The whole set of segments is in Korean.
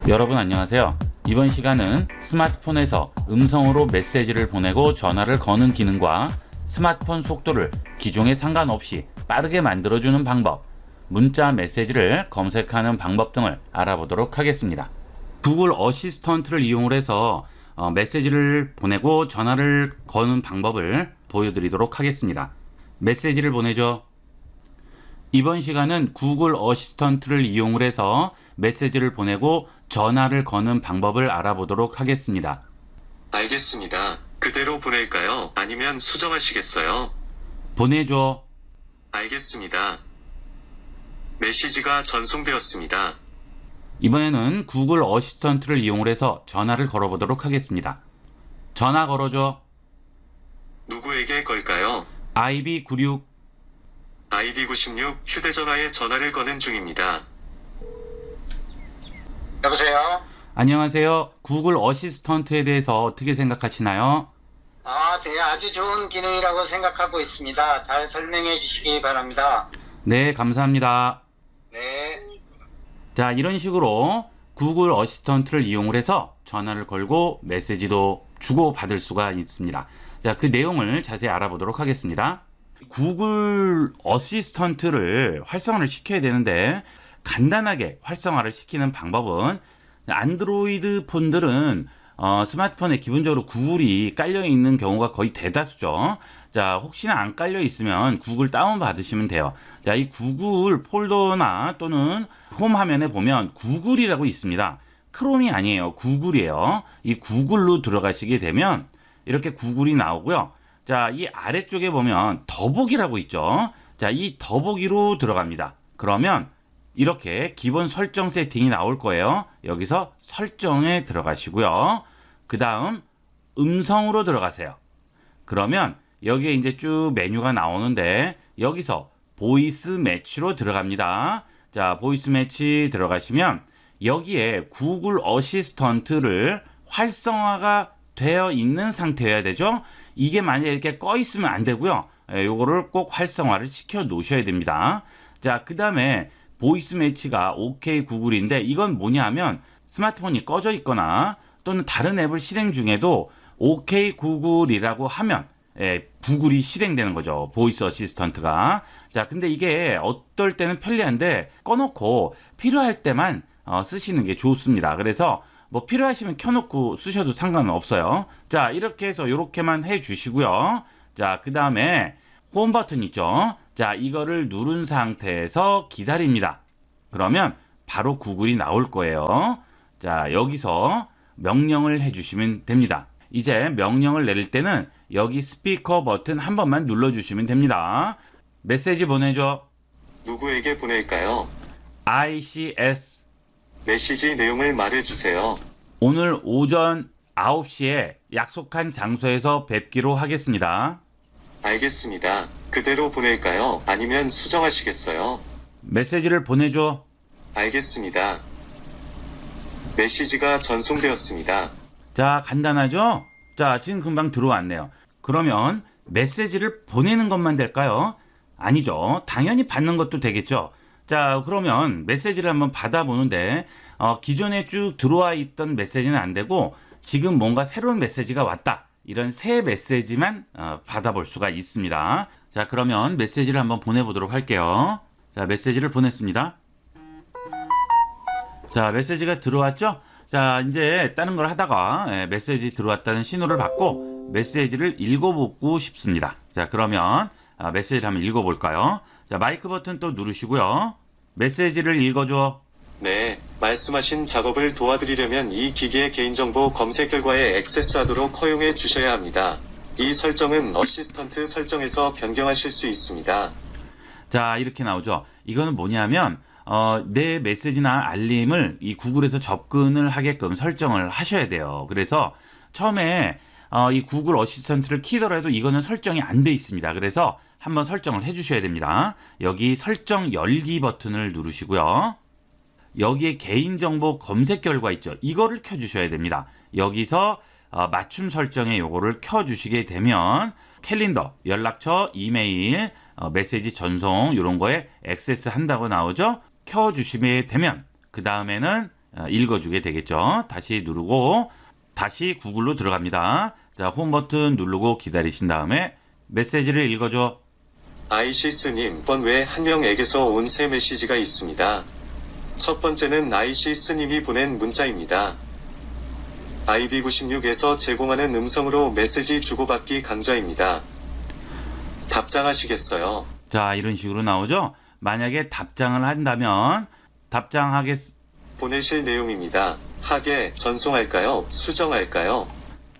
여러분 안녕하세요. 이번 시간은 스마트폰에서 음성으로 메시지를 보내고 전화를 거는 기능과 스마트폰 속도를 기종에 상관없이 빠르게 만들어주는 방법, 문자 메시지를 검색하는 방법 등을 알아보도록 하겠습니다. 구글 어시스턴트를 이용을 해서 메시지를 보내고 전화를 거는 방법을 보여드리도록 하겠습니다. 메시지를 보내죠. 이번 시간은 구글 어시스턴트를 이용을 해서 메시지를 보내고 전화를 거는 방법을 알아보도록 하겠습니다. 알겠습니다. 그대로 보낼까요? 아니면 수정하시겠어요? 보내줘. 알겠습니다. 메시지가 전송되었습니다. 이번에는 구글 어시스턴트를 이용을 해서 전화를 걸어보도록 하겠습니다. 전화 걸어줘. 누구에게 걸까요? IB96. IB96 휴대전화에 전화를 거는 중입니다. 여보세요? 안녕하세요. 구글 어시스턴트에 대해서 어떻게 생각하시나요? 네, 아주 좋은 기능이라고 생각하고 있습니다. 잘 설명해 주시기 바랍니다. 네, 감사합니다. 네. 자, 이런 식으로 구글 어시스턴트를 이용을 해서 전화를 걸고 메시지도 주고 받을 수가 있습니다. 자, 그 내용을 자세히 알아보도록 하겠습니다. 구글 어시스턴트를 활성화를 시켜야 되는데 간단하게 활성화를 시키는 방법은 안드로이드 폰들은 스마트폰에 기본적으로 구글이 깔려 있는 경우가 거의 대다수죠. 자, 혹시나 안 깔려 있으면 구글 다운 받으시면 돼요. 자, 이 구글 폴더나 또는 홈 화면에 보면 구글이라고 있습니다. 크롬이 아니에요. 구글이에요. 이 구글로 들어가시게 되면 이렇게 구글이 나오고요. 자, 이 아래쪽에 보면 더보기라고 있죠. 자, 이 더보기로 들어갑니다. 그러면 이렇게 기본 설정 세팅이 나올 거예요. 여기서 설정에 들어가시고요. 그 다음 음성으로 들어가세요. 그러면 여기에 이제 쭉 메뉴가 나오는데 여기서 보이스 매치로 들어갑니다. 자, 보이스 매치 들어가시면 여기에 구글 어시스턴트를 활성화가 되어 있는 상태여야 되죠. 이게 만약에 이렇게 꺼 있으면 안 되고요. 요거를 꼭 활성화를 시켜 놓으셔야 됩니다. 자, 그 다음에 보이스 매치가 OK 구글인데 이건 뭐냐 하면 스마트폰이 꺼져 있거나 또는 다른 앱을 실행 중에도 OK 구글이라고 하면 구글이 실행되는 거죠. 보이스 어시스턴트가. 자, 근데 이게 어떨 때는 편리한데 꺼놓고 필요할 때만 쓰시는 게 좋습니다. 그래서 뭐 필요하시면 켜놓고 쓰셔도 상관은 없어요. 자, 이렇게 해서 이렇게만 해주시고요. 자, 그 다음에 홈 버튼 있죠. 자, 이거를 누른 상태에서 기다립니다. 그러면 바로 구글이 나올 거예요. 자, 여기서 명령을 해주시면 됩니다. 이제 명령을 내릴 때는 여기 스피커 버튼 한 번만 눌러주시면 됩니다. 메시지 보내줘. 누구에게 보낼까요? ICS. 메시지 내용을 말해주세요. 오늘 오전 9시에 약속한 장소에서 뵙기로 하겠습니다. 알겠습니다. 그대로 보낼까요? 아니면 수정하시겠어요? 메시지를 보내줘. 알겠습니다. 메시지가 전송되었습니다. 자, 간단하죠? 자, 지금 금방 들어왔네요. 그러면 메시지를 보내는 것만 될까요? 아니죠. 당연히 받는 것도 되겠죠. 자, 그러면 메시지를 한번 받아보는데 기존에 쭉 들어와 있던 메시지는 안 되고 지금 뭔가 새로운 메시지가 왔다. 이런 새 메시지만 받아볼 수가 있습니다. 자, 그러면 메시지를 한번 보내보도록 할게요. 자, 메시지를 보냈습니다. 자, 메시지가 들어왔죠? 자, 이제 다른 걸 하다가 메시지 들어왔다는 신호를 받고 메시지를 읽어보고 싶습니다. 자, 그러면 메시지를 한번 읽어볼까요? 자, 마이크 버튼 또 누르시고요. 메시지를 읽어줘. 네, 말씀하신 작업을 도와드리려면 이 기기의 개인정보 검색 결과에 액세스하도록 허용해 주셔야 합니다. 이 설정은 어시스턴트 설정에서 변경하실 수 있습니다. 자, 이렇게 나오죠. 이거는 뭐냐면 내 메시지나 알림을 이 구글에서 접근을 하게끔 설정을 하셔야 돼요. 그래서 처음에 이 구글 어시스턴트를 키더라도 이거는 설정이 안 돼 있습니다. 그래서 한번 설정을 해 주셔야 됩니다. 여기 설정 열기 버튼을 누르시고요. 여기에 개인정보 검색 결과 있죠. 이거를 켜주셔야 됩니다. 여기서 맞춤 설정에 요거를 켜주시게 되면 캘린더, 연락처, 이메일, 메시지 전송 이런 거에 액세스 한다고 나오죠. 켜주시게 되면 그 다음에는 읽어주게 되겠죠. 다시 누르고 다시 구글로 들어갑니다. 자, 홈 버튼 누르고 기다리신 다음에 메시지를 읽어줘. 아이시스님, 이번 외 한 명에게서 온 세 메시지가 있습니다. 첫 번째는 아이시스님이 보낸 문자입니다. IB96에서 제공하는 음성으로 메시지 주고받기 강좌입니다. 답장하시겠어요? 자, 이런 식으로 나오죠. 만약에 답장을 한다면 보내실 내용입니다. 하게, 전송할까요? 수정할까요?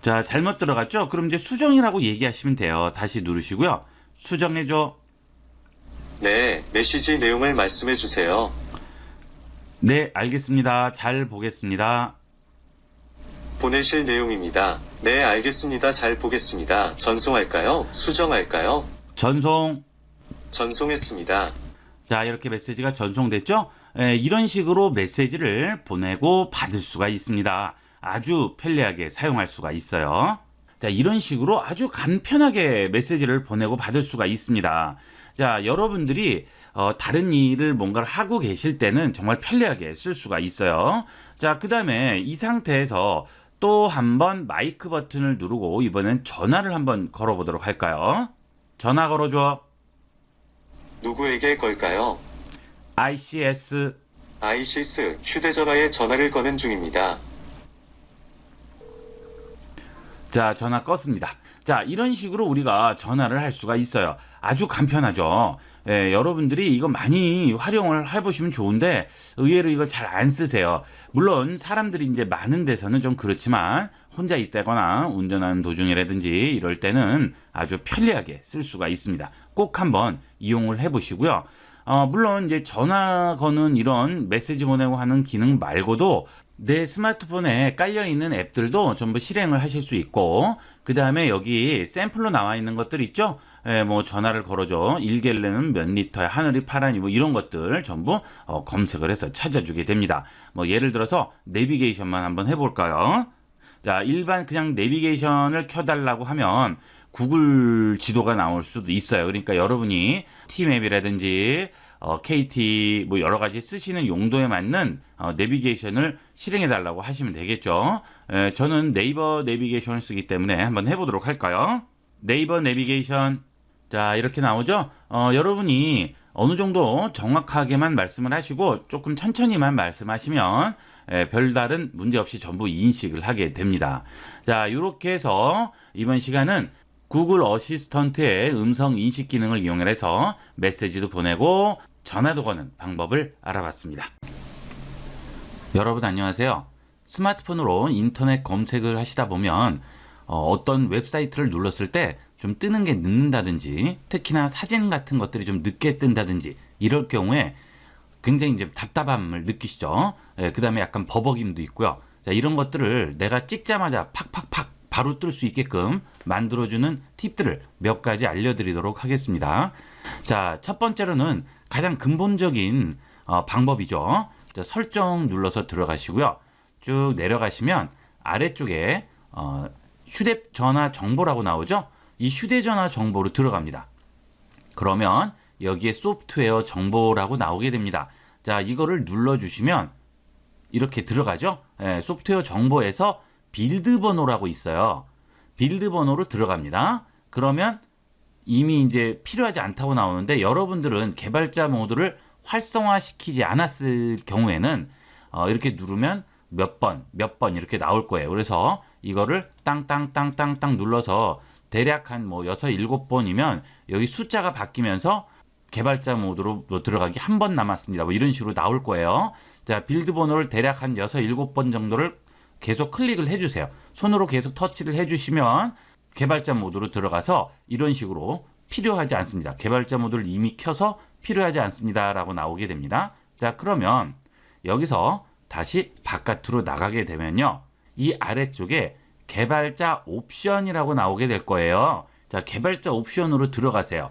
자, 잘못 들어갔죠? 그럼 이제 수정이라고 얘기하시면 돼요. 다시 누르시고요. 수정해줘. 네, 메시지 내용을 말씀해 주세요. 네, 알겠습니다. 잘 보겠습니다. 보내실 내용입니다. 네, 알겠습니다. 잘 보겠습니다. 전송할까요? 수정할까요? 전송. 전송했습니다. 자, 이렇게 메시지가 전송됐죠? 이런 식으로 메시지를 보내고 받을 수가 있습니다. 아주 편리하게 사용할 수가 있어요. 자, 이런 식으로 아주 간편하게 메시지를 보내고 받을 수가 있습니다. 자, 여러분들이 다른 일을 뭔가를 하고 계실 때는 정말 편리하게 쓸 수가 있어요. 자, 그 다음에 이 상태에서 또 한번 마이크 버튼을 누르고 이번엔 전화를 한번 걸어보도록 할까요? 전화 걸어줘. 누구에게 걸까요? ICS. 아이시스, 휴대전화에 전화를 거는 중입니다. 자, 전화 껐습니다. 자, 이런 식으로 우리가 전화를 할 수가 있어요. 아주 간편하죠. 여러분들이 이거 많이 활용을 해보시면 좋은데 의외로 이걸 잘 안 쓰세요. 물론 사람들이 이제 많은 데서는 좀 그렇지만 혼자 있다거나 운전하는 도중이라든지 이럴 때는 아주 편리하게 쓸 수가 있습니다. 꼭 한번 이용을 해보시고요. 물론 이제 전화 거는 이런 메시지 보내고 하는 기능 말고도 내 스마트폰에 깔려있는 앱들도 전부 실행을 하실 수 있고, 그 다음에 여기 샘플로 나와 있는 것들 있죠? 뭐 전화를 걸어줘. 일겔레는 몇 리터야, 하늘이 파라니, 뭐 이런 것들 전부 검색을 해서 찾아주게 됩니다. 뭐 예를 들어서 내비게이션만 한번 해볼까요? 자, 일반 그냥 내비게이션을 켜달라고 하면 구글 지도가 나올 수도 있어요. 그러니까 여러분이 T맵이라든지 KT 뭐 여러 가지 쓰시는 용도에 맞는 내비게이션을 실행해 달라고 하시면 되겠죠. 저는 네이버 내비게이션을 쓰기 때문에 한번 해보도록 할까요? 네이버 내비게이션. 자, 이렇게 나오죠. 여러분이 어느 정도 정확하게만 말씀을 하시고 조금 천천히만 말씀하시면 별다른 문제 없이 전부 인식을 하게 됩니다. 자, 이렇게 해서 이번 시간은 구글 어시스턴트의 음성 인식 기능을 이용해서 메시지도 보내고 전화도 거는 방법을 알아봤습니다. 여러분 안녕하세요. 스마트폰으로 인터넷 검색을 하시다 보면 어떤 웹사이트를 눌렀을 때 좀 뜨는 게 늦는다든지 특히나 사진 같은 것들이 좀 늦게 뜬다든지 이럴 경우에 굉장히 이제 답답함을 느끼시죠. 그 다음에 약간 버벅임도 있고요. 자, 이런 것들을 내가 찍자마자 팍팍팍 바로 뜰 수 있게끔 만들어주는 팁들을 몇 가지 알려드리도록 하겠습니다. 자, 첫 번째로는 가장 근본적인 방법이죠. 자, 설정 눌러서 들어가시고요. 쭉 내려가시면 아래쪽에 휴대전화 정보라고 나오죠. 이 휴대전화 정보로 들어갑니다. 그러면 여기에 소프트웨어 정보라고 나오게 됩니다. 자, 이거를 눌러주시면 이렇게 들어가죠. 소프트웨어 정보에서 빌드 번호라고 있어요. 빌드 번호로 들어갑니다. 그러면 이미 이제 필요하지 않다고 나오는데 여러분들은 개발자 모드를 활성화시키지 않았을 경우에는 이렇게 누르면 몇 번 이렇게 나올 거예요. 그래서 이거를 땅땅땅땅땅 눌러서 대략 한 뭐 6, 7번이면 여기 숫자가 바뀌면서 개발자 모드로 들어가기 한 번 남았습니다. 뭐 이런 식으로 나올 거예요. 자, 빌드 번호를 대략 한 6, 7번 정도를 계속 클릭을 해주세요. 손으로 계속 터치를 해주시면 개발자 모드로 들어가서 이런 식으로 필요하지 않습니다. 개발자 모드를 이미 켜서 필요하지 않습니다. 라고 나오게 됩니다. 자, 그러면 여기서 다시 바깥으로 나가게 되면요. 이 아래쪽에 개발자 옵션이라고 나오게 될 거예요. 자, 개발자 옵션으로 들어가세요.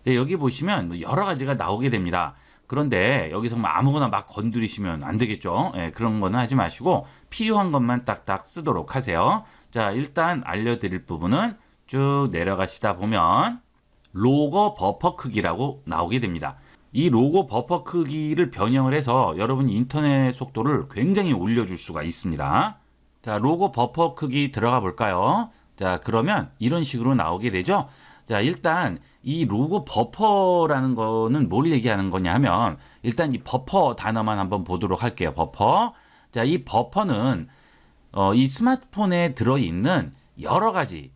여기 보시면 여러 가지가 나오게 됩니다. 그런데 여기서 아무거나 막 건드리시면 안 되겠죠. 그런 거는 하지 마시고 필요한 것만 딱딱 쓰도록 하세요. 자, 일단 알려드릴 부분은 쭉 내려가시다 보면 로거 버퍼 크기라고 나오게 됩니다. 이 로고 버퍼 크기를 변형을 해서 여러분 인터넷 속도를 굉장히 올려줄 수가 있습니다. 자, 로고 버퍼 크기 들어가 볼까요? 자, 그러면 이런 식으로 나오게 되죠. 자, 일단 이 로고 버퍼라는 거는 뭘 얘기하는 거냐 하면 일단 이 버퍼 단어만 한번 보도록 할게요. 버퍼. 자, 이 버퍼는 이 스마트폰에 들어있는 여러 가지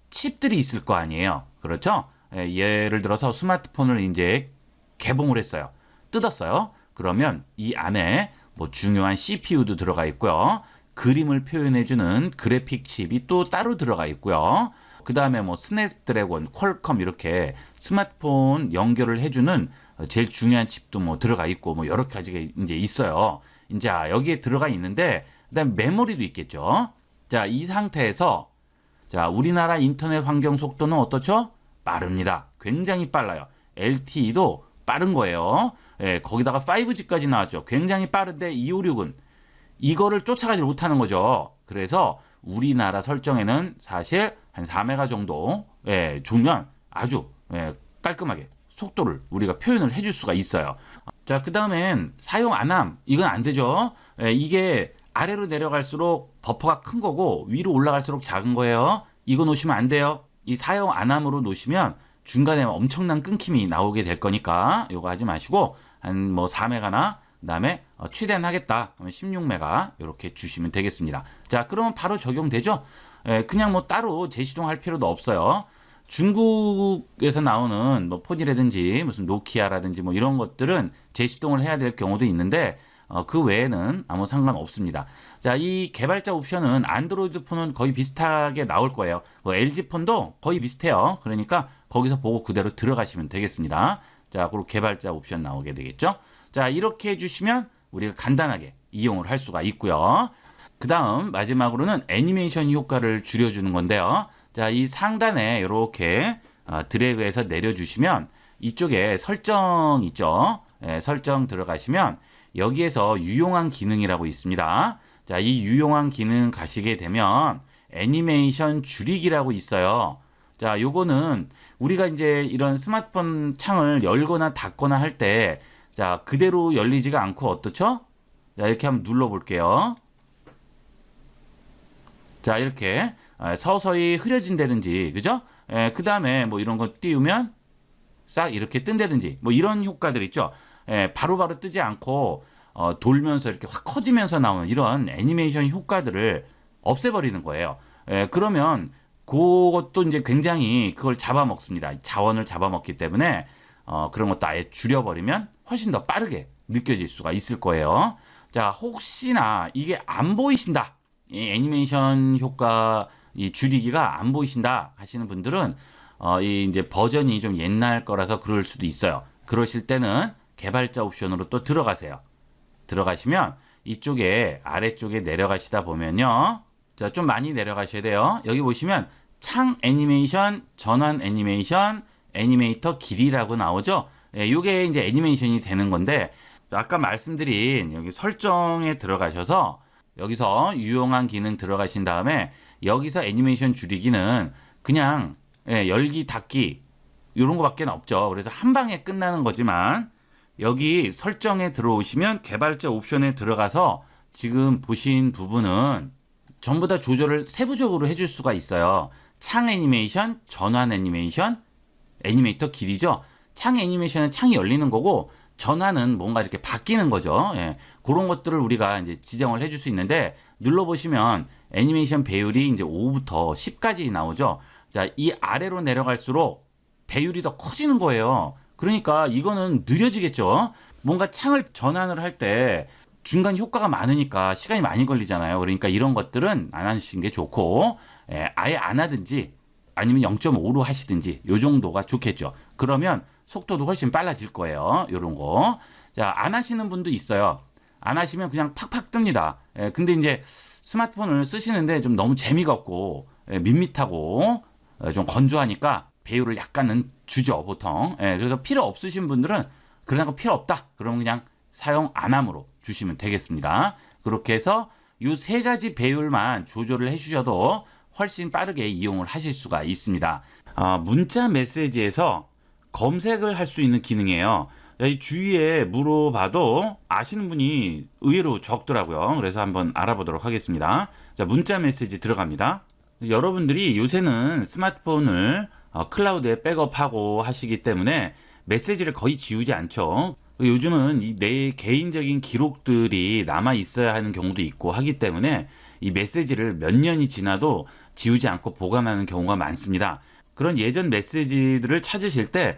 칩들이 있을 거 아니에요. 그렇죠? 예를 들어서 스마트폰을 이제 개봉을 했어요. 뜯었어요. 그러면 이 안에 뭐 중요한 CPU도 들어가 있고요. 그림을 표현해주는 그래픽 칩이 또 따로 들어가 있고요. 그 다음에 뭐 스냅드래곤, 퀄컴 이렇게 스마트폰 연결을 해주는 제일 중요한 칩도 뭐 들어가 있고 뭐 여러 가지가 이제 있어요. 이제 여기에 들어가 있는데 그다음 메모리도 있겠죠. 자, 이 상태에서 자, 우리나라 인터넷 환경 속도는 어떻죠? 빠릅니다. 굉장히 빨라요. LTE도 빠른 거예요. 예, 거기다가 5G까지 나왔죠. 굉장히 빠른데 256은 이거를 쫓아가지 못하는 거죠. 그래서 우리나라 설정에는 사실 한 4메가 정도 주면 아주 깔끔하게 속도를 우리가 표현을 해줄 수가 있어요. 자, 그 다음엔 사용 안함. 이건 안 되죠. 이게 아래로 내려갈수록 버퍼가 큰 거고 위로 올라갈수록 작은 거예요. 이거 놓으시면 안 돼요. 이 사용 안함으로 놓으시면 중간에 엄청난 끊김이 나오게 될 거니까 이거 하지 마시고 한 뭐 4메가나 그다음에 최대한 하겠다 하면 16메가 이렇게 주시면 되겠습니다. 자, 그러면 바로 적용되죠. 그냥 뭐 따로 재시동할 필요도 없어요. 중국에서 나오는 뭐 폰이라든지 무슨 노키아라든지 뭐 이런 것들은 재시동을 해야 될 경우도 있는데 그 외에는 아무 상관없습니다. 자, 이 개발자 옵션은 안드로이드 폰은 거의 비슷하게 나올 거예요. LG 폰도 거의 비슷해요. 그러니까 거기서 보고 그대로 들어가시면 되겠습니다. 자, 그리고 개발자 옵션 나오게 되겠죠. 자, 이렇게 해주시면 우리가 간단하게 이용을 할 수가 있고요. 그 다음 마지막으로는 애니메이션 효과를 줄여주는 건데요. 자, 이 상단에 이렇게 드래그해서 내려주시면 이쪽에 설정 있죠. 설정 들어가시면 여기에서 유용한 기능이라고 있습니다. 자, 이 유용한 기능 가시게 되면 애니메이션 줄이기라고 있어요. 자, 요거는 우리가 이제 이런 스마트폰 창을 열거나 닫거나 할 때 자, 그대로 열리지가 않고 어떻죠? 자, 이렇게 한번 눌러 볼게요. 자, 이렇게 서서히 흐려진다든지, 그죠? 그 다음에 뭐 이런 거 띄우면 싹 이렇게 뜬다든지, 뭐 이런 효과들 있죠? 바로바로 뜨지 않고 돌면서 이렇게 확 커지면서 나오는 이런 애니메이션 효과들을 없애버리는 거예요. 그러면 그것도 이제 굉장히 그걸 잡아먹습니다. 자원을 잡아먹기 때문에 그런 것도 아예 줄여버리면 훨씬 더 빠르게 느껴질 수가 있을 거예요. 자, 혹시나 이게 안 보이신다. 이 애니메이션 효과 이 줄이기가 안 보이신다 하시는 분들은 이 이제 버전이 좀 옛날 거라서 그럴 수도 있어요. 그러실 때는 개발자 옵션으로 또 들어가세요. 들어가시면 이쪽에 아래쪽에 내려가시다 보면요. 자, 좀 많이 내려가셔야 돼요. 여기 보시면 창 애니메이션, 전환 애니메이션, 애니메이터 길이라고 나오죠. 요게 이제 애니메이션이 되는 건데 아까 말씀드린 여기 설정에 들어가셔서 여기서 유용한 기능 들어가신 다음에 여기서 애니메이션 줄이기는 그냥 열기 닫기 이런 거밖에 없죠. 그래서 한 방에 끝나는 거지만 여기 설정에 들어오시면 개발자 옵션에 들어가서 지금 보신 부분은 전부 다 조절을 세부적으로 해줄 수가 있어요. 창 애니메이션, 전환 애니메이션, 애니메이터 길이죠. 창 애니메이션은 창이 열리는 거고 전환은 뭔가 이렇게 바뀌는 거죠. 그런 것들을 우리가 이제 지정을 해줄 수 있는데 눌러보시면 애니메이션 배율이 이제 5부터 10까지 나오죠. 자, 이 아래로 내려갈수록 배율이 더 커지는 거예요. 그러니까 이거는 느려지겠죠. 뭔가 창을 전환을 할 때 중간 효과가 많으니까 시간이 많이 걸리잖아요. 그러니까 이런 것들은 안 하시는 게 좋고 아예 안 하든지 아니면 0.5로 하시든지 요 정도가 좋겠죠. 그러면 속도도 훨씬 빨라질 거예요. 요런 거. 자, 안 하시는 분도 있어요. 안 하시면 그냥 팍팍 뜹니다. 근데 이제 스마트폰을 쓰시는데 좀 너무 재미가 없고 밋밋하고 좀 건조하니까 배율을 약간은 주죠, 보통. 그래서 필요 없으신 분들은 그러나 필요 없다. 그러면 그냥 사용 안 함으로 주시면 되겠습니다. 그렇게 해서 이 세 가지 배율만 조절을 해주셔도 훨씬 빠르게 이용을 하실 수가 있습니다. 문자 메시지에서 검색을 할 수 있는 기능이에요. 이 주위에 물어봐도 아시는 분이 의외로 적더라고요. 그래서 한번 알아보도록 하겠습니다. 자, 문자 메시지 들어갑니다. 여러분들이 요새는 스마트폰을 클라우드에 백업하고 하시기 때문에 메시지를 거의 지우지 않죠. 요즘은 내 개인적인 기록들이 남아 있어야 하는 경우도 있고 하기 때문에 이 메시지를 몇 년이 지나도 지우지 않고 보관하는 경우가 많습니다. 그런 예전 메시지들을 찾으실 때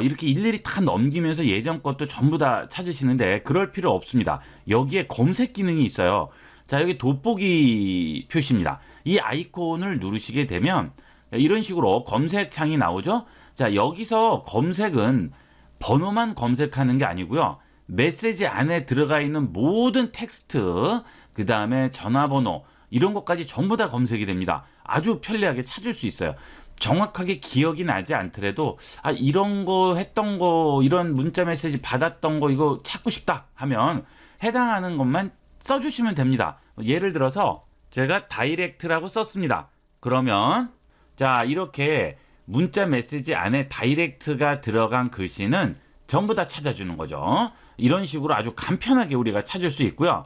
이렇게 일일이 다 넘기면서 예전 것도 전부 다 찾으시는데 그럴 필요 없습니다. 여기에 검색 기능이 있어요. 자, 여기 돋보기 표시입니다. 이 아이콘을 누르시게 되면 이런 식으로 검색창이 나오죠. 자, 여기서 검색은 번호만 검색하는 게 아니고요. 메시지 안에 들어가 있는 모든 텍스트, 그 다음에 전화번호, 이런 것까지 전부 다 검색이 됩니다. 아주 편리하게 찾을 수 있어요. 정확하게 기억이 나지 않더라도 이런 거 했던 거, 이런 문자 메시지 받았던 거 이거 찾고 싶다 하면 해당하는 것만 써주시면 됩니다. 예를 들어서 제가 다이렉트라고 썼습니다. 그러면 자, 이렇게 문자 메시지 안에 다이렉트가 들어간 글씨는 전부 다 찾아주는 거죠. 이런 식으로 아주 간편하게 우리가 찾을 수 있고요.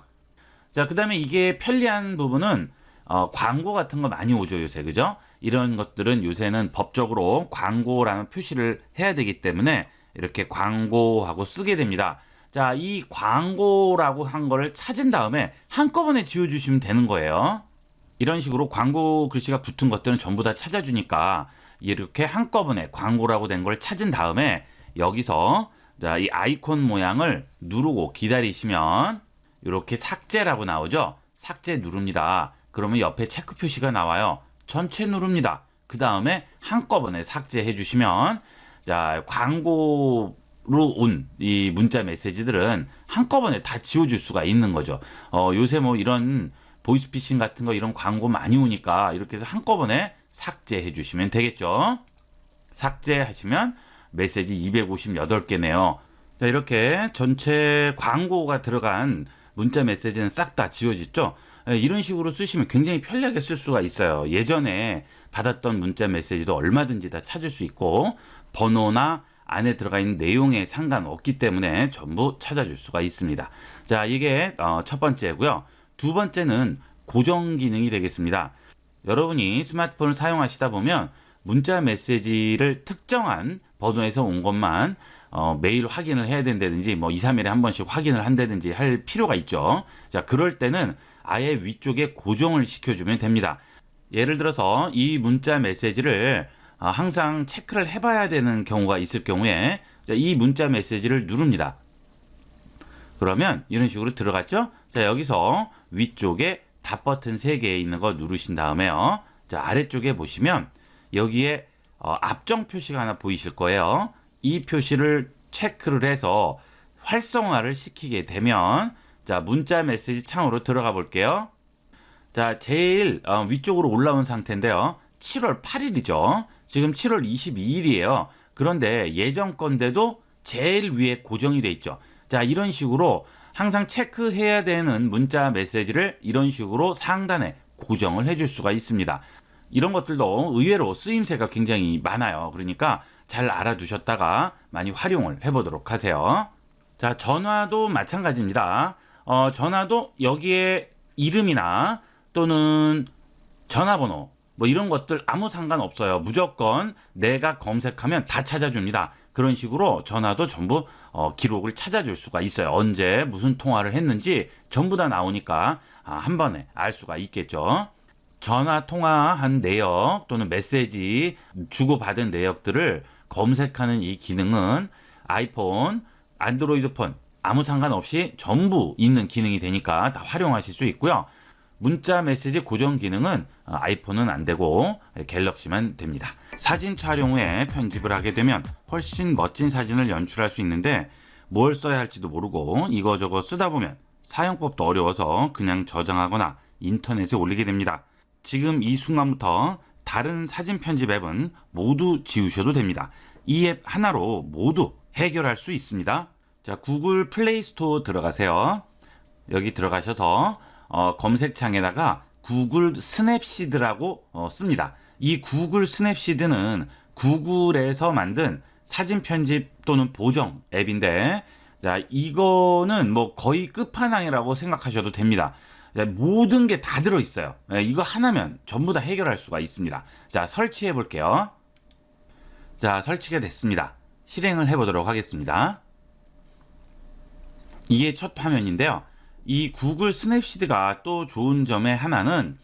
자, 그 다음에 이게 편리한 부분은 광고 같은 거 많이 오죠, 요새. 그죠? 이런 것들은 요새는 법적으로 광고라는 표시를 해야 되기 때문에 이렇게 광고하고 쓰게 됩니다. 자, 이 광고라고 한 거를 찾은 다음에 한꺼번에 지워주시면 되는 거예요. 이런 식으로 광고 글씨가 붙은 것들은 전부 다 찾아주니까 이렇게 한꺼번에 광고라고 된 걸 찾은 다음에 여기서 자, 이 아이콘 모양을 누르고 기다리시면 이렇게 삭제라고 나오죠. 삭제 누릅니다. 그러면 옆에 체크 표시가 나와요. 전체 누릅니다. 그 다음에 한꺼번에 삭제해 주시면 자, 광고로 온 이 문자 메시지들은 한꺼번에 다 지워줄 수가 있는 거죠. 요새 뭐 이런 보이스피싱 같은 거 이런 광고 많이 오니까 이렇게 해서 한꺼번에 삭제해 주시면 되겠죠. 삭제하시면 메시지 258개네요. 자, 이렇게 전체 광고가 들어간 문자 메시지는 싹 다 지워지죠. 이런 식으로 쓰시면 굉장히 편리하게 쓸 수가 있어요. 예전에 받았던 문자 메시지도 얼마든지 다 찾을 수 있고 번호나 안에 들어가 있는 내용에 상관없기 때문에 전부 찾아줄 수가 있습니다. 자, 이게 첫 번째고요. 두 번째는 고정 기능이 되겠습니다. 여러분이 스마트폰을 사용하시다 보면 문자 메시지를 특정한 번호에서 온 것만 매일 확인을 해야 된다든지 뭐 2, 3일에 한 번씩 확인을 한다든지 할 필요가 있죠. 자, 그럴 때는 아예 위쪽에 고정을 시켜주면 됩니다. 예를 들어서 이 문자 메시지를 항상 체크를 해봐야 되는 경우가 있을 경우에 이 문자 메시지를 누릅니다. 그러면 이런 식으로 들어갔죠? 자, 여기서 위쪽에 답 버튼 3개 있는 거 누르신 다음에요. 자, 아래쪽에 보시면 여기에 압정 표시가 하나 보이실 거예요. 이 표시를 체크를 해서 활성화를 시키게 되면 자, 문자 메시지 창으로 들어가 볼게요. 자, 제일 위쪽으로 올라온 상태인데요. 7월 8일이죠. 지금 7월 22일이에요. 그런데 예전 건데도 제일 위에 고정이 돼 있죠. 자, 이런 식으로 항상 체크해야 되는 문자 메시지를 이런 식으로 상단에 고정을 해줄 수가 있습니다. 이런 것들도 의외로 쓰임새가 굉장히 많아요. 그러니까 잘 알아두셨다가 많이 활용을 해보도록 하세요. 자, 전화도 마찬가지입니다. 전화도 여기에 이름이나 또는 전화번호 뭐 이런 것들 아무 상관없어요. 무조건 내가 검색하면 다 찾아줍니다. 그런 식으로 전화도 전부 기록을 찾아줄 수가 있어요. 언제 무슨 통화를 했는지 전부 다 나오니까 한 번에 알 수가 있겠죠. 전화 통화한 내역 또는 메시지 주고받은 내역들을 검색하는 이 기능은 아이폰, 안드로이드 폰 아무 상관없이 전부 있는 기능이 되니까 다 활용하실 수 있고요. 문자 메시지 고정 기능은 아이폰은 안 되고 갤럭시만 됩니다. 사진 촬영 후에 편집을 하게 되면 훨씬 멋진 사진을 연출할 수 있는데 뭘 써야 할지도 모르고 이거저거 쓰다 보면 사용법도 어려워서 그냥 저장하거나 인터넷에 올리게 됩니다. 지금 이 순간부터 다른 사진 편집 앱은 모두 지우셔도 됩니다. 이 앱 하나로 모두 해결할 수 있습니다. 자, 구글 플레이 스토어 들어가세요. 여기 들어가셔서 검색창에다가 구글 스냅시드라고 씁니다. 이 구글 스냅시드는 구글에서 만든 사진 편집 또는 보정 앱인데, 자, 이거는 뭐 거의 끝판왕이라고 생각하셔도 됩니다. 자, 모든 게 다 들어있어요. 이거 하나면 전부 다 해결할 수가 있습니다. 자, 설치해 볼게요. 자, 설치가 됐습니다. 실행을 해보도록 하겠습니다. 이게 첫 화면인데요. 이 구글 스냅시드가 또 좋은 점의 하나는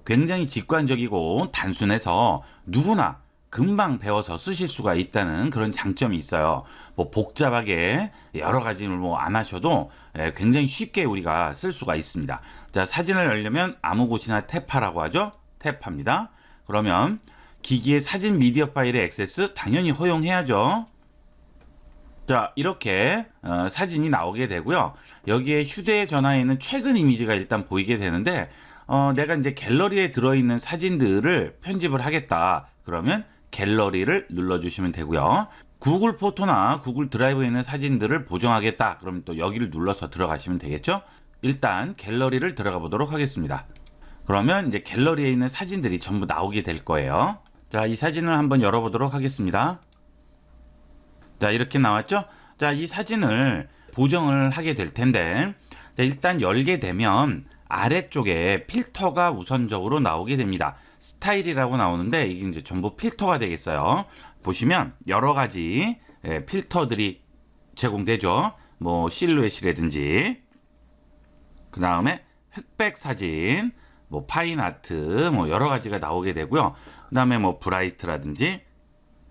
굉장히 직관적이고 단순해서 누구나 금방 배워서 쓰실 수가 있다는 그런 장점이 있어요. 뭐 복잡하게 여러 가지를 뭐 안 하셔도 굉장히 쉽게 우리가 쓸 수가 있습니다. 자, 사진을 열려면 아무 곳이나 탭하라고 하죠. 탭합니다. 그러면 기기의 사진 미디어 파일의 액세스 당연히 허용해야죠. 자, 이렇게 사진이 나오게 되고요. 여기에 휴대전화에 있는 최근 이미지가 일단 보이게 되는데, 내가 이제 갤러리에 들어있는 사진들을 편집을 하겠다. 그러면 갤러리를 눌러주시면 되고요. 구글 포토나 구글 드라이브에 있는 사진들을 보정하겠다. 그럼 또 여기를 눌러서 들어가시면 되겠죠. 일단 갤러리를 들어가 보도록 하겠습니다. 그러면 이제 갤러리에 있는 사진들이 전부 나오게 될 거예요. 자, 이 사진을 한번 열어보도록 하겠습니다. 자, 이렇게 나왔죠? 자, 이 사진을 보정을 하게 될 텐데, 자, 일단 열게 되면 아래쪽에 필터가 우선적으로 나오게 됩니다. 스타일이라고 나오는데 이게 이제 전부 필터가 되겠어요. 보시면 여러 가지 필터들이 제공되죠. 뭐 실루엣이라든지, 그 다음에 흑백 사진, 뭐 파인 아트, 뭐 여러 가지가 나오게 되고요. 그 다음에 뭐 브라이트라든지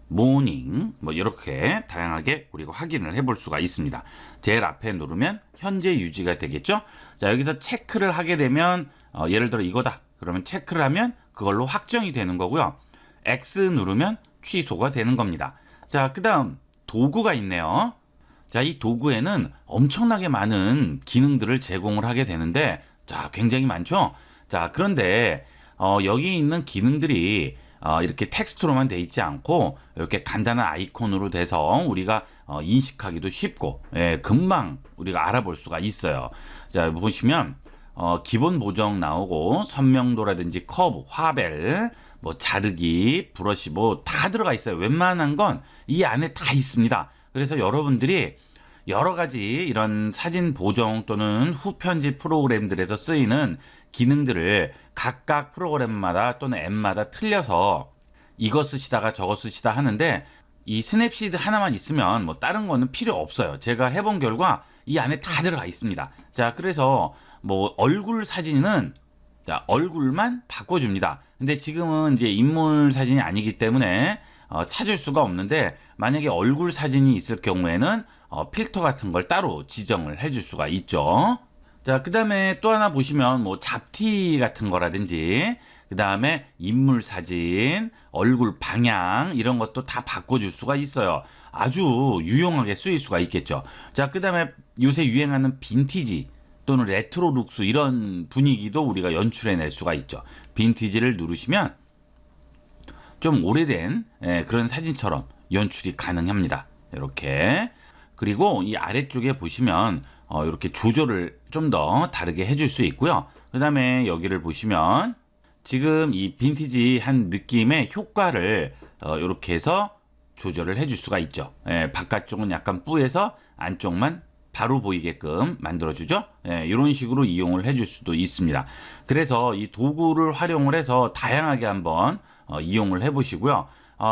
모닝, 뭐 이렇게 다양하게 우리가 확인을 해볼 수가 있습니다. 제일 앞에 누르면 현재 유지가 되겠죠. 자, 여기서 체크를 하게 되면 예를 들어 이거다 그러면 체크를 하면 그걸로 확정이 되는 거고요. X 누르면 취소가 되는 겁니다. 자, 그 다음 도구가 있네요. 자, 이 도구에는 엄청나게 많은 기능들을 제공을 하게 되는데, 자, 굉장히 많죠. 자, 그런데 여기 있는 기능들이 이렇게 텍스트로만 돼 있지 않고 이렇게 간단한 아이콘으로 돼서 우리가 인식하기도 쉽고, 금방 우리가 알아볼 수가 있어요. 자, 보시면 기본 보정 나오고 선명도라든지 커브, 화벨, 뭐 자르기, 브러쉬 뭐 다 들어가 있어요. 웬만한 건 이 안에 다 있습니다. 그래서 여러분들이 여러 가지 이런 사진 보정 또는 후편집 프로그램들에서 쓰이는 기능들을 각각 프로그램마다 또는 앱마다 틀려서 이거 쓰시다가 저거 쓰시다 하는데, 이 스냅시드 하나만 있으면 뭐 다른 거는 필요 없어요. 제가 해본 결과 이 안에 다 들어가 있습니다. 자, 그래서 뭐 얼굴 사진은 자, 얼굴만 바꿔줍니다. 근데 지금은 이제 인물 사진이 아니기 때문에 찾을 수가 없는데, 만약에 얼굴 사진이 있을 경우에는 필터 같은 걸 따로 지정을 해줄 수가 있죠. 자, 그 다음에 또 하나 보시면 뭐 잡티 같은 거라든지, 그 다음에 인물 사진, 얼굴 방향 이런 것도 다 바꿔줄 수가 있어요. 아주 유용하게 쓰일 수가 있겠죠. 자, 그 다음에 요새 유행하는 빈티지 또는 레트로 룩스 이런 분위기도 우리가 연출해낼 수가 있죠. 빈티지를 누르시면 좀 오래된 그런 사진처럼 연출이 가능합니다. 이렇게. 그리고 이 아래쪽에 보시면 이렇게 조절을 좀 더 다르게 해줄 수 있고요. 그 다음에 여기를 보시면 지금 이 빈티지 한 느낌의 효과를 이렇게 해서 조절을 해줄 수가 있죠. 바깥쪽은 약간 뿌해서 안쪽만 바로 보이게끔 만들어주죠. 이런 식으로 이용을 해줄 수도 있습니다. 그래서 이 도구를 활용을 해서 다양하게 한번 이용을 해보시고요.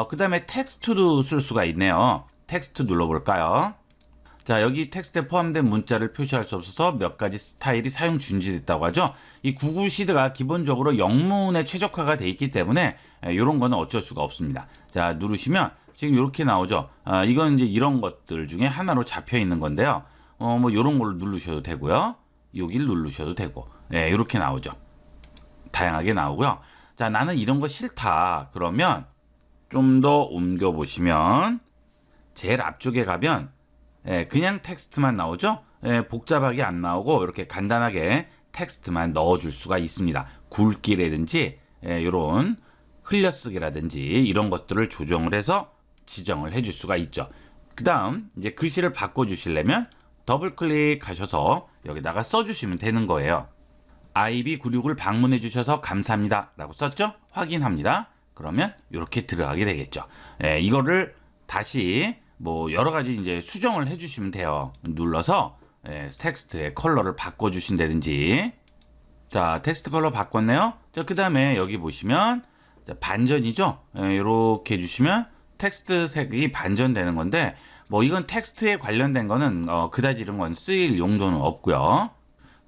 그 다음에 텍스트도 쓸 수가 있네요. 텍스트 눌러볼까요? 자, 여기 텍스트에 포함된 문자를 표시할 수 없어서 몇 가지 스타일이 사용 중지됐다고 하죠. 이 구글 시드가 기본적으로 영문에 최적화가 돼 있기 때문에 이런 거는 어쩔 수가 없습니다. 자, 누르시면 지금 이렇게 나오죠. 이건 이제 이런 것들 중에 하나로 잡혀 있는 건데요. 뭐 이런 걸로 누르셔도 되고요. 여기를 누르셔도 되고, 이렇게 나오죠. 다양하게 나오고요. 자, 나는 이런 거 싫다. 그러면 좀 더 옮겨 보시면 제일 앞쪽에 가면 그냥 텍스트만 나오죠. 복잡하게 안 나오고 이렇게 간단하게 텍스트만 넣어줄 수가 있습니다. 굵기라든지 이런 흘려쓰기라든지 이런 것들을 조정을 해서 지정을 해줄 수가 있죠. 그 다음 이제 글씨를 바꿔주시려면 더블 클릭하셔서 여기다가 써주시면 되는 거예요. IB96을 방문해 주셔서 감사합니다 라고 썼죠? 확인합니다. 그러면 이렇게 들어가게 되겠죠. 이거를 다시 뭐 여러 가지 이제 수정을 해주시면 돼요. 눌러서 텍스트의 컬러를 바꿔주신다든지. 자, 텍스트 컬러 바꿨네요. 자, 그 다음에 여기 보시면 반전이죠. 이렇게 해주시면 텍스트 색이 반전되는 건데, 뭐 이건 텍스트에 관련된 거는 그다지 이런 건 쓰일 용도는 없고요.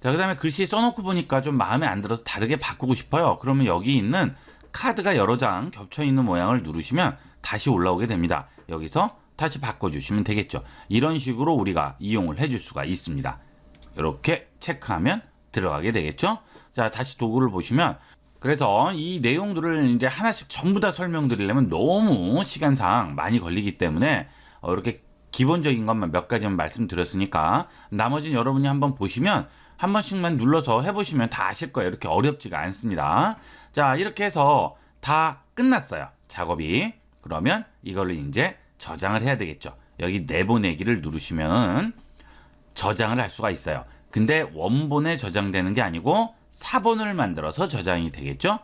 자, 그 다음에 글씨 써놓고 보니까 좀 마음에 안 들어서 다르게 바꾸고 싶어요. 그러면 여기 있는 카드가 여러 장 겹쳐 있는 모양을 누르시면 다시 올라오게 됩니다. 여기서 다시 바꿔주시면 되겠죠. 이런 식으로 우리가 이용을 해줄 수가 있습니다. 이렇게 체크하면 들어가게 되겠죠. 자, 다시 도구를 보시면, 그래서 이 내용들을 이제 하나씩 전부 다 설명드리려면 너무 시간상 많이 걸리기 때문에 이렇게 기본적인 것만 몇 가지만 말씀드렸으니까 나머지는 여러분이 한번 보시면 한 번씩만 눌러서 해보시면 다 아실 거예요. 이렇게 어렵지가 않습니다. 자, 이렇게 해서 다 끝났어요, 작업이. 그러면 이걸로 이제 저장을 해야 되겠죠. 여기 내보내기를 누르시면 저장을 할 수가 있어요. 근데 원본에 저장되는 게 아니고 사본을 만들어서 저장이 되겠죠.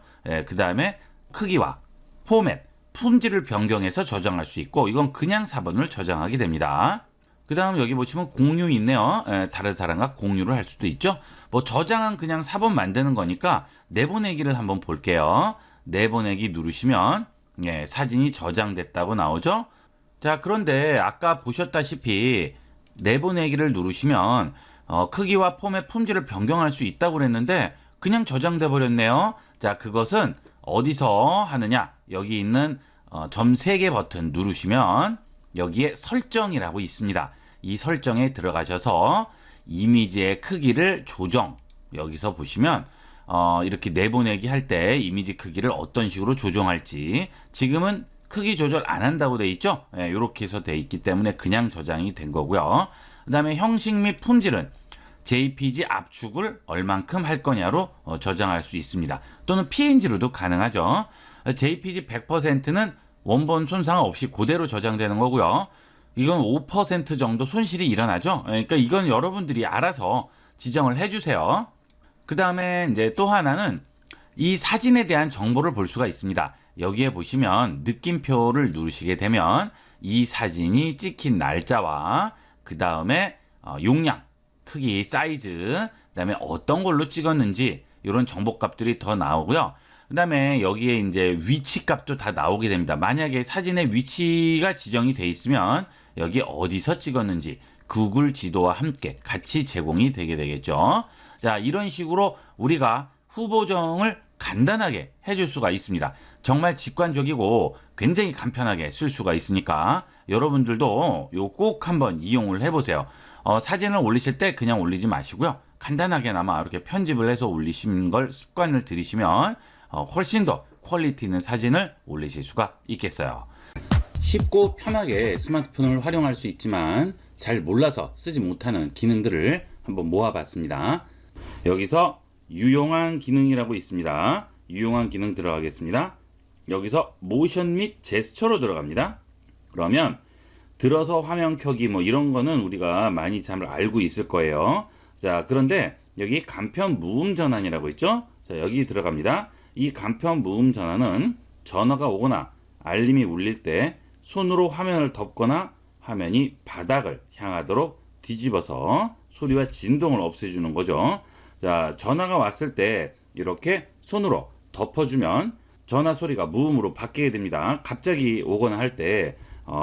그 다음에 크기와 포맷, 품질을 변경해서 저장할 수 있고, 이건 그냥 사본을 저장하게 됩니다. 그 다음 여기 보시면 공유 있네요. 다른 사람과 공유를 할 수도 있죠. 뭐 저장한 그냥 사본 만드는 거니까 내보내기를 한번 볼게요. 내보내기 누르시면 사진이 저장됐다고 나오죠. 자, 그런데 아까 보셨다시피 내보내기를 누르시면 크기와 포맷, 품질을 변경할 수 있다고 그랬는데 그냥 저장돼 버렸네요. 자, 그것은 어디서 하느냐? 여기 있는 점 3개 버튼 누르시면 여기에 설정이라고 있습니다. 이 설정에 들어가셔서 이미지의 크기를 조정. 여기서 보시면 이렇게 내보내기 할 때 이미지 크기를 어떤 식으로 조정할지, 지금은 크기 조절 안 한다고 돼 있죠. 이렇게 해서 돼 있기 때문에 그냥 저장이 된 거고요. 그 다음에 형식 및 품질은 JPG 압축을 얼만큼 할 거냐로 저장할 수 있습니다. 또는 PNG로도 가능하죠. JPG 100%는 원본 손상 없이 그대로 저장되는 거고요. 이건 5% 정도 손실이 일어나죠. 그러니까 이건 여러분들이 알아서 지정을 해주세요. 그 다음에 이제 또 하나는 이 사진에 대한 정보를 볼 수가 있습니다. 여기에 보시면 느낌표를 누르시게 되면 이 사진이 찍힌 날짜와 그 다음에 용량, 크기, 사이즈, 그 다음에 어떤 걸로 찍었는지 이런 정보값들이 더 나오고요. 그 다음에 여기에 이제 위치 값도 다 나오게 됩니다. 만약에 사진의 위치가 지정이 돼 있으면 여기 어디서 찍었는지 구글 지도와 함께 같이 제공이 되게 되겠죠. 자, 이런 식으로 우리가 후보정을 간단하게 해줄 수가 있습니다. 정말 직관적이고 굉장히 간편하게 쓸 수가 있으니까 여러분들도 요 꼭 한번 이용을 해보세요. 사진을 올리실 때 그냥 올리지 마시고요. 간단하게나마 이렇게 편집을 해서 올리시는 걸 습관을 들이시면 훨씬 더 퀄리티 있는 사진을 올리실 수가 있겠어요. 쉽고 편하게 스마트폰을 활용할 수 있지만 잘 몰라서 쓰지 못하는 기능들을 한번 모아봤습니다. 여기서 유용한 기능이라고 있습니다. 유용한 기능 들어가겠습니다. 여기서 모션 및 제스처로 들어갑니다. 그러면 들어서 화면 켜기 뭐 이런 거는 우리가 많이 잘 알고 있을 거예요. 자, 그런데 여기 간편 무음 전환이라고 있죠. 자, 여기 들어갑니다. 이 간편 무음 전환은 전화가 오거나 알림이 울릴 때 손으로 화면을 덮거나 화면이 바닥을 향하도록 뒤집어서 소리와 진동을 없애주는 거죠. 자, 전화가 왔을 때 이렇게 손으로 덮어주면 전화 소리가 무음으로 바뀌게 됩니다. 갑자기 오거나 할 때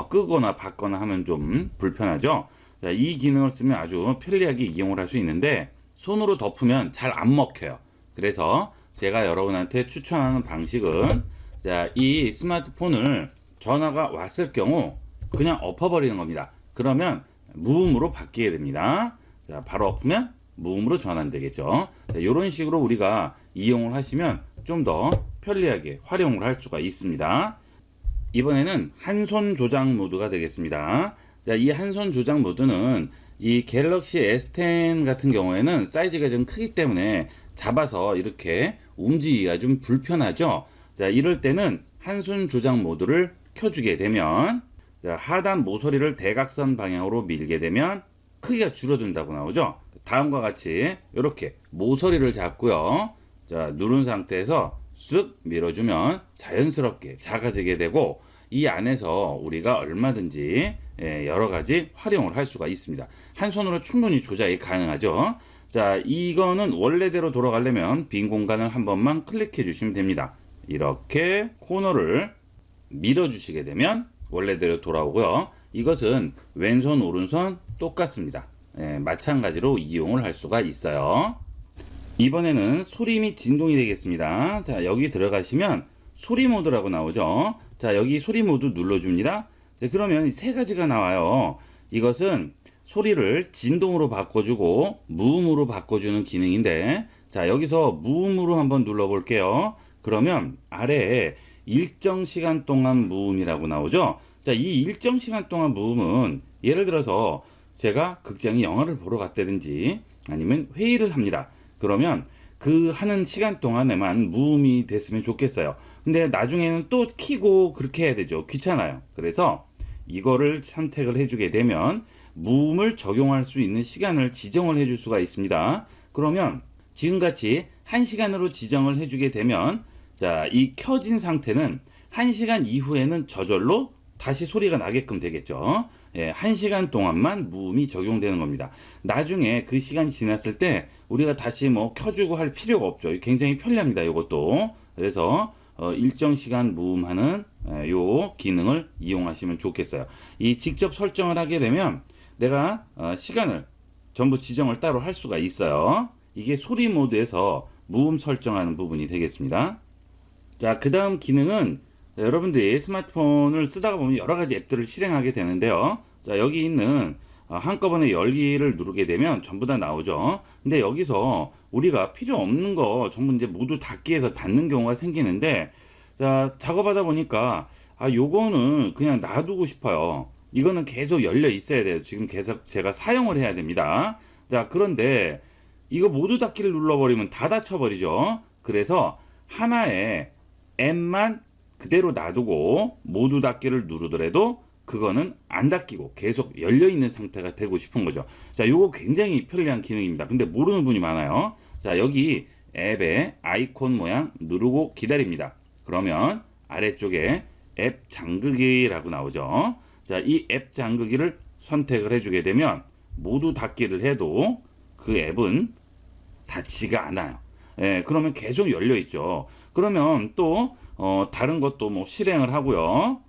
끄거나 받거나 하면 좀 불편하죠. 자, 이 기능을 쓰면 아주 편리하게 이용을 할 수 있는데 손으로 덮으면 잘 안 먹혀요. 그래서 제가 여러분한테 추천하는 방식은, 자, 이 스마트폰을 전화가 왔을 경우 그냥 엎어버리는 겁니다. 그러면 무음으로 바뀌게 됩니다. 자, 바로 엎으면 무음으로 전환되겠죠. 자, 이런 식으로 우리가 이용을 하시면 좀 더 편리하게 활용을 할 수가 있습니다. 이번에는 한 손 조작 모드가 되겠습니다. 자, 이 한 손 조작 모드는 이 갤럭시 S10 같은 경우에는 사이즈가 좀 크기 때문에 잡아서 이렇게 움직이기가 좀 불편하죠. 자, 이럴 때는 한 손 조작 모드를 켜주게 되면, 자, 하단 모서리를 대각선 방향으로 밀게 되면 크기가 줄어든다고 나오죠. 다음과 같이 이렇게 모서리를 잡고요. 자, 누른 상태에서 쓱 밀어주면 자연스럽게 작아지게 되고, 이 안에서 우리가 얼마든지 여러 가지 활용을 할 수가 있습니다. 한 손으로 충분히 조작이 가능하죠. 자, 이거는 원래대로 돌아가려면 빈 공간을 한 번만 클릭해 주시면 됩니다. 이렇게 코너를 밀어 주시게 되면 원래대로 돌아오고요. 이것은 왼손 오른손 똑같습니다. 마찬가지로 이용을 할 수가 있어요. 이번에는 소리 및 진동이 되겠습니다. 자, 여기 들어가시면 소리 모드라고 나오죠. 자, 여기 소리 모드 눌러줍니다. 자, 그러면 세 가지가 나와요. 이것은 소리를 진동으로 바꿔주고 무음으로 바꿔주는 기능인데, 자, 여기서 무음으로 한번 눌러볼게요. 그러면 아래에 일정 시간 동안 무음이라고 나오죠. 자, 이 일정 시간 동안 무음은 예를 들어서 제가 극장에 영화를 보러 갔다든지 아니면 회의를 합니다. 그러면 그 하는 시간 동안에만 무음이 됐으면 좋겠어요. 근데 나중에는 또 켜고 그렇게 해야 되죠. 귀찮아요. 그래서 이거를 선택을 해주게 되면 무음을 적용할 수 있는 시간을 지정을 해줄 수가 있습니다. 그러면 지금같이 1시간으로 지정을 해주게 되면, 자, 이 켜진 상태는 1시간 이후에는 저절로 다시 소리가 나게끔 되겠죠. 1시간 동안만 무음이 적용되는 겁니다. 나중에 그 시간이 지났을 때 우리가 다시 뭐 켜주고 할 필요가 없죠. 굉장히 편리합니다. 이것도. 그래서 일정 시간 무음하는 요 기능을 이용하시면 좋겠어요. 이 직접 설정을 하게 되면 내가 시간을 전부 지정을 따로 할 수가 있어요. 이게 소리 모드에서 무음 설정하는 부분이 되겠습니다. 자, 그 다음 기능은 여러분들이 스마트폰을 쓰다가 보면 여러 가지 앱들을 실행하게 되는데요. 자, 여기 있는 한꺼번에 열기를 누르게 되면 전부 다 나오죠. 근데 여기서 우리가 필요 없는 거 전부 이제 모두 닫기에서 닫는 경우가 생기는데, 자, 작업하다 보니까 요거는 그냥 놔두고 싶어요. 이거는 계속 열려 있어야 돼요. 지금 계속 제가 사용을 해야 됩니다. 자, 그런데 이거 모두 닫기를 눌러버리면 다 닫혀버리죠. 그래서 하나의 앱만 그대로 놔두고 모두 닫기를 누르더라도 그거는 안 닫히고 계속 열려있는 상태가 되고 싶은 거죠. 자, 요거 굉장히 편리한 기능입니다. 근데 모르는 분이 많아요. 자, 여기 앱의 아이콘 모양 누르고 기다립니다. 그러면 아래쪽에 앱 잠그기라고 나오죠. 자, 이 앱 잠그기를 선택을 해주게 되면 모두 닫기를 해도 그 앱은 닫지가 않아요. 그러면 계속 열려있죠. 그러면 또 다른 것도 뭐 실행을 하고요.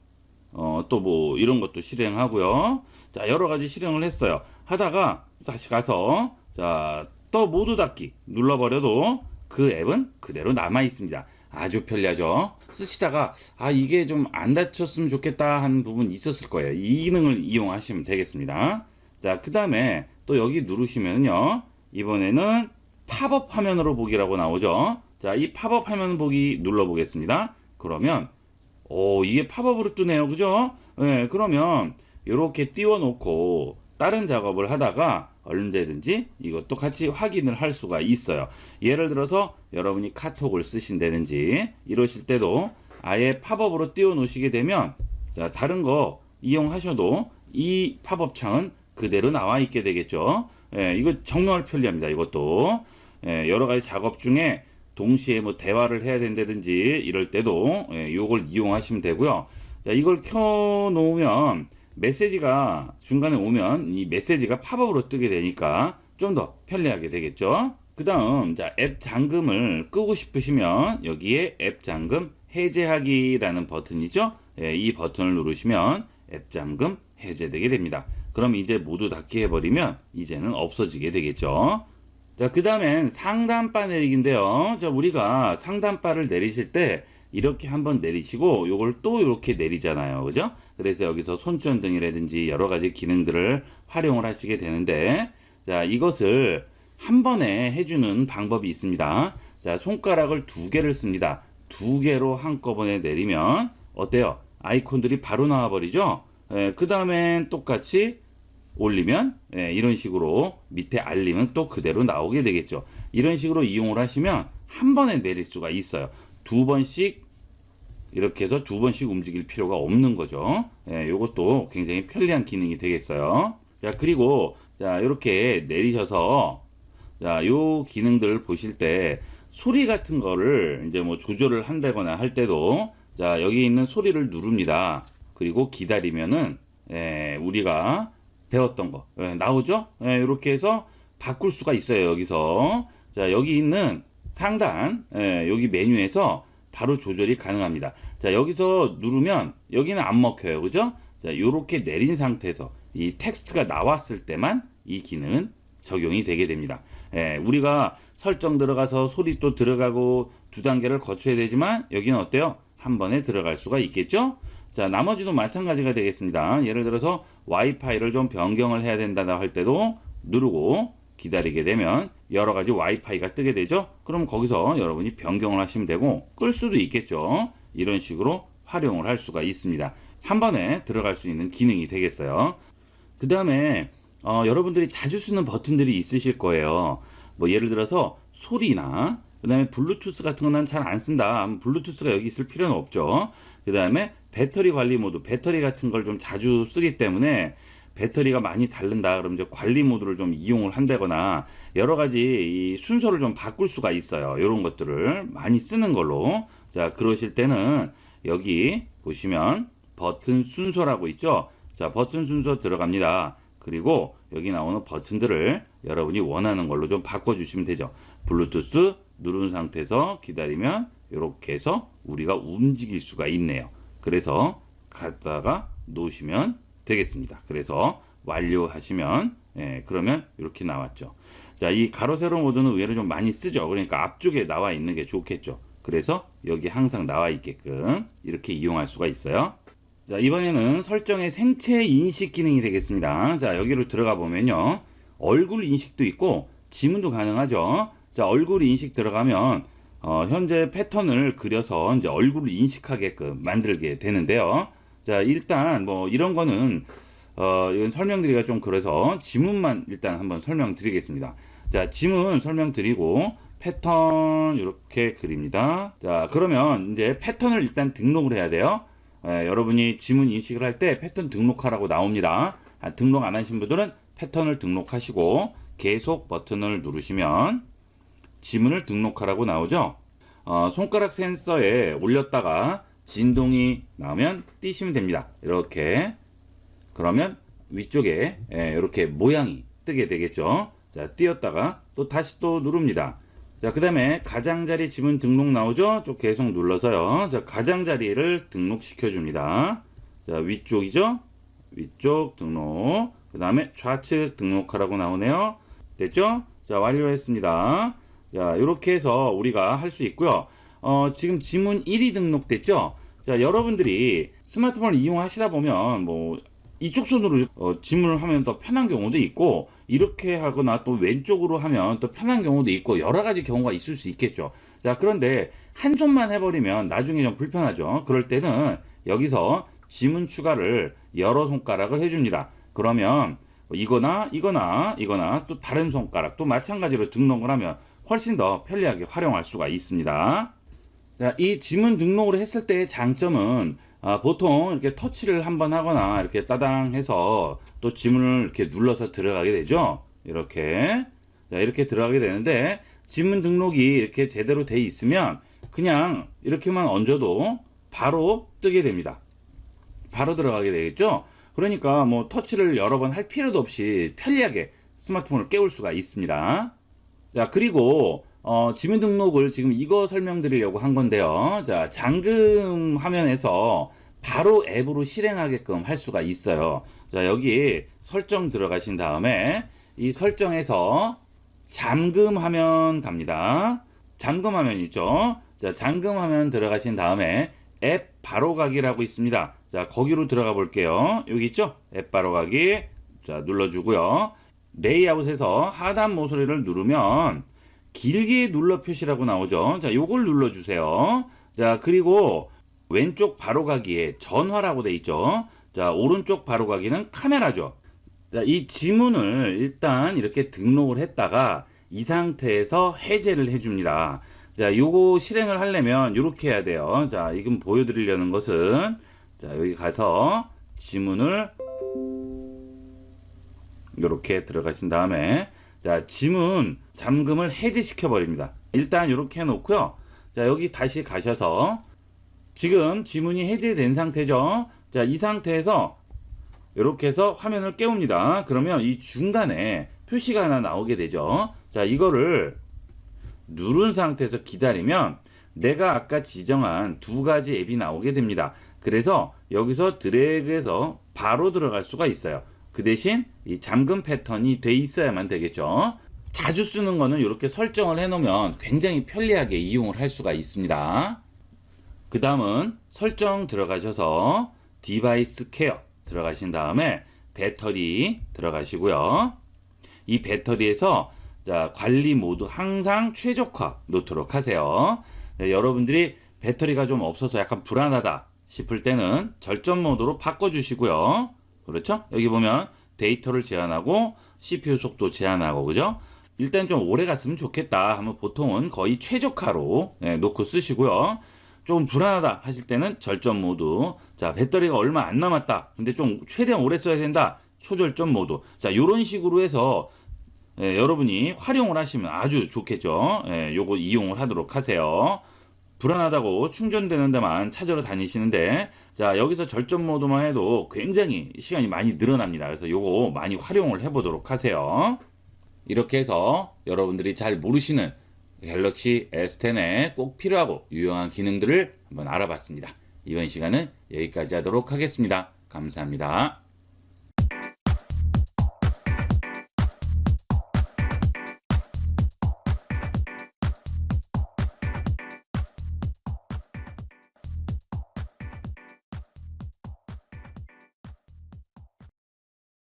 또 뭐 이런 것도 실행하고요. 자, 여러 가지 실행을 했어요. 하다가 다시 가서 자, 또 모두 닫기 눌러버려도 그 앱은 그대로 남아 있습니다. 아주 편리하죠. 쓰시다가 이게 좀 안 닫혔으면 좋겠다 하는 부분 있었을 거예요. 이 기능을 이용하시면 되겠습니다. 자, 그 다음에 또 여기 누르시면요, 이번에는 팝업 화면으로 보기라고 나오죠. 자, 이 팝업 화면 보기 눌러보겠습니다. 그러면 이게 팝업으로 뜨네요. 그죠? 그러면 이렇게 띄워놓고 다른 작업을 하다가 언제든지 이것도 같이 확인을 할 수가 있어요. 예를 들어서 여러분이 카톡을 쓰신다든지 이러실 때도 아예 팝업으로 띄워 놓으시게 되면, 자, 다른 거 이용하셔도 이 팝업 창은 그대로 나와 있게 되겠죠. 이거 정말 편리합니다. 이것도 여러 가지 작업 중에 동시에 뭐 대화를 해야 된다든지 이럴 때도 이걸 이용하시면 되고요. 자, 이걸 켜 놓으면 메시지가 중간에 오면 이 메시지가 팝업으로 뜨게 되니까 좀 더 편리하게 되겠죠. 그 다음, 자, 앱 잠금을 끄고 싶으시면 여기에 앱 잠금 해제하기라는 버튼이죠. 이 버튼을 누르시면 앱 잠금 해제되게 됩니다. 그럼 이제 모두 닫기 해버리면 이제는 없어지게 되겠죠. 자, 그 다음엔 상단바 내리기인데요. 자, 우리가 상단바를 내리실 때 이렇게 한번 내리시고 요걸 또 이렇게 내리잖아요. 그죠? 그래서 여기서 손전등이라든지 여러 가지 기능들을 활용을 하시게 되는데, 자, 이것을 한 번에 해주는 방법이 있습니다. 자, 손가락을 2개를 씁니다. 2개로 한꺼번에 내리면 어때요? 아이콘들이 바로 나와 버리죠? 그 다음엔 똑같이 올리면 이런 식으로 밑에 알림은 또 그대로 나오게 되겠죠. 이런 식으로 이용을 하시면 한 번에 내릴 수가 있어요. 2번씩 이렇게 해서 2번씩 움직일 필요가 없는 거죠. 이것도 굉장히 편리한 기능이 되겠어요. 자, 그리고 자, 이렇게 내리셔서 자, 요 기능들을 보실 때 소리 같은 거를 이제 뭐 조절을 한다거나 할 때도 자, 여기 있는 소리를 누릅니다. 그리고 기다리면은 우리가 배웠던 거 나오죠? 이렇게 해서 바꿀 수가 있어요. 여기서 자, 여기 있는 상단 여기 메뉴에서 바로 조절이 가능합니다. 자, 여기서 누르면 여기는 안 먹혀요. 그죠? 자, 요렇게 내린 상태에서 이 텍스트가 나왔을 때만 이 기능은 적용이 되게 됩니다. 우리가 설정 들어가서 소리 또 들어가고 두 단계를 거쳐야 되지만 여기는 어때요? 한 번에 들어갈 수가 있겠죠? 자, 나머지도 마찬가지가 되겠습니다. 예를 들어서 와이파이를 좀 변경을 해야 된다 할 때도 누르고 기다리게 되면 여러 가지 와이파이가 뜨게 되죠. 그럼 거기서 여러분이 변경을 하시면 되고 끌 수도 있겠죠. 이런 식으로 활용을 할 수가 있습니다. 한 번에 들어갈 수 있는 기능이 되겠어요. 그 다음에 여러분들이 자주 쓰는 버튼들이 있으실 거예요. 뭐 예를 들어서 소리나 그 다음에 블루투스 같은 건 난 잘 안 쓴다. 블루투스가 여기 있을 필요는 없죠. 그 다음에 배터리 관리 모드, 배터리 같은 걸 좀 자주 쓰기 때문에 배터리가 많이 닳는다. 그럼 이제 관리 모드를 좀 이용을 한다거나 여러 가지 이 순서를 좀 바꿀 수가 있어요. 이런 것들을 많이 쓰는 걸로. 자, 그러실 때는 여기 보시면 버튼 순서라고 있죠. 자, 버튼 순서 들어갑니다. 그리고 여기 나오는 버튼들을 여러분이 원하는 걸로 좀 바꿔주시면 되죠. 블루투스 누른 상태에서 기다리면 이렇게 해서 우리가 움직일 수가 있네요. 그래서 갖다가 놓으시면 되겠습니다. 그래서 완료하시면 그러면 이렇게 나왔죠. 자, 이 가로 세로 모드는 의외로 좀 많이 쓰죠. 그러니까 앞쪽에 나와 있는 게 좋겠죠. 그래서 여기 항상 나와 있게끔 이렇게 이용할 수가 있어요. 자, 이번에는 설정의 생체 인식 기능이 되겠습니다. 자, 여기로 들어가 보면요. 얼굴 인식도 있고 지문도 가능하죠. 자, 얼굴 인식 들어가면 현재 패턴을 그려서 이제 얼굴을 인식하게끔 만들게 되는데요. 자, 일단 뭐 이런 거는 이건 설명드리기가 좀 그래서 지문만 일단 한번 설명드리겠습니다. 자, 지문 설명드리고 패턴 이렇게 그립니다. 자, 그러면 이제 패턴을 일단 등록을 해야 돼요. 여러분이 지문 인식을 할 때 패턴 등록하라고 나옵니다. 등록 안 하신 분들은 패턴을 등록하시고 계속 버튼을 누르시면 지문을 등록하라고 나오죠. 손가락 센서에 올렸다가 진동이 나오면 띄시면 됩니다. 이렇게 그러면 위쪽에 이렇게 모양이 뜨게 되겠죠. 자, 띄었다가 또 다시 또 누릅니다. 자, 그 다음에 가장자리 지문 등록 나오죠. 좀 계속 눌러서요. 자, 가장자리를 등록시켜 줍니다. 자, 위쪽이죠. 위쪽 등록. 그 다음에 좌측 등록하라고 나오네요. 됐죠? 자, 완료했습니다. 자, 이렇게 해서 우리가 할 수 있고요. 지금 지문 1이 등록됐죠? 자, 여러분들이 스마트폰을 이용하시다 보면 뭐 이쪽 손으로 지문을 하면 더 편한 경우도 있고 이렇게 하거나 또 왼쪽으로 하면 또 편한 경우도 있고 여러 가지 경우가 있을 수 있겠죠. 자, 그런데 한 손만 해버리면 나중에 좀 불편하죠. 그럴 때는 여기서 지문 추가를 여러 손가락을 해줍니다. 그러면 이거나 또 다른 손가락 또 마찬가지로 등록을 하면 훨씬 더 편리하게 활용할 수가 있습니다. 자, 이 지문 등록을 했을 때의 장점은 보통 이렇게 터치를 한번 하거나 이렇게 따당 해서 또 지문을 이렇게 눌러서 들어가게 되죠. 이렇게. 자, 이렇게 들어가게 되는데 지문 등록이 이렇게 제대로 돼 있으면 그냥 이렇게만 얹어도 바로 뜨게 됩니다. 바로 들어가게 되겠죠. 그러니까 뭐 터치를 여러 번 할 필요도 없이 편리하게 스마트폰을 깨울 수가 있습니다. 자, 그리고 지문 등록을 지금 이거 설명드리려고 한 건데요. 자, 잠금 화면에서 바로 앱으로 실행하게끔 할 수가 있어요. 자, 여기 설정 들어가신 다음에 이 설정에서 잠금 화면 갑니다. 잠금 화면 있죠. 자, 잠금 화면 들어가신 다음에 앱 바로 가기라고 있습니다. 자, 거기로 들어가 볼게요. 여기 있죠? 앱 바로 가기. 자, 눌러주고요. 레이아웃에서 하단 모서리를 누르면 길게 눌러 표시라고 나오죠. 자, 요걸 눌러주세요. 자, 그리고 왼쪽 바로가기에 전화라고 돼 있죠. 자, 오른쪽 바로가기는 카메라죠. 자, 이 지문을 일단 이렇게 등록을 했다가 이 상태에서 해제를 해줍니다. 자, 요거 실행을 하려면 이렇게 해야 돼요. 자, 지금 보여드리려는 것은 자, 여기 가서 지문을 이렇게 들어가신 다음에 자, 지문 잠금을 해제시켜 버립니다. 일단 이렇게 해놓고요. 자, 여기 다시 가셔서 지금 지문이 해제된 상태죠. 자, 이 상태에서 이렇게 해서 화면을 깨웁니다. 그러면 이 중간에 표시가 하나 나오게 되죠. 자, 이거를 누른 상태에서 기다리면 내가 아까 지정한 두 가지 앱이 나오게 됩니다. 그래서 여기서 드래그해서 바로 들어갈 수가 있어요. 그 대신 이 잠금 패턴이 돼 있어야만 되겠죠. 자주 쓰는 거는 이렇게 설정을 해 놓으면 굉장히 편리하게 이용을 할 수가 있습니다. 그 다음은 설정 들어가셔서 디바이스 케어 들어가신 다음에 배터리 들어가시고요. 이 배터리에서 자, 관리 모드 항상 최적화 놓도록 하세요. 여러분들이 배터리가 좀 없어서 약간 불안하다 싶을 때는 절전 모드로 바꿔주시고요. 그렇죠? 여기 보면 데이터를 제한하고 CPU 속도 제한하고, 그죠? 일단 좀 오래 갔으면 좋겠다 하면 보통은 거의 최적화로 놓고 쓰시고요. 좀 불안하다 하실 때는 절전 모드. 자, 배터리가 얼마 안 남았다. 근데 좀 최대한 오래 써야 된다. 초절전 모드. 자, 요런 식으로 해서 여러분이 활용을 하시면 아주 좋겠죠. 요거 이용을 하도록 하세요. 불안하다고 충전되는 데만 찾으러 다니시는데, 자, 여기서 절전 모드만 해도 굉장히 시간이 많이 늘어납니다. 그래서 요거 많이 활용을 해보도록 하세요. 이렇게 해서 여러분들이 잘 모르시는 갤럭시 S10에 꼭 필요하고 유용한 기능들을 한번 알아봤습니다. 이번 시간은 여기까지 하도록 하겠습니다. 감사합니다.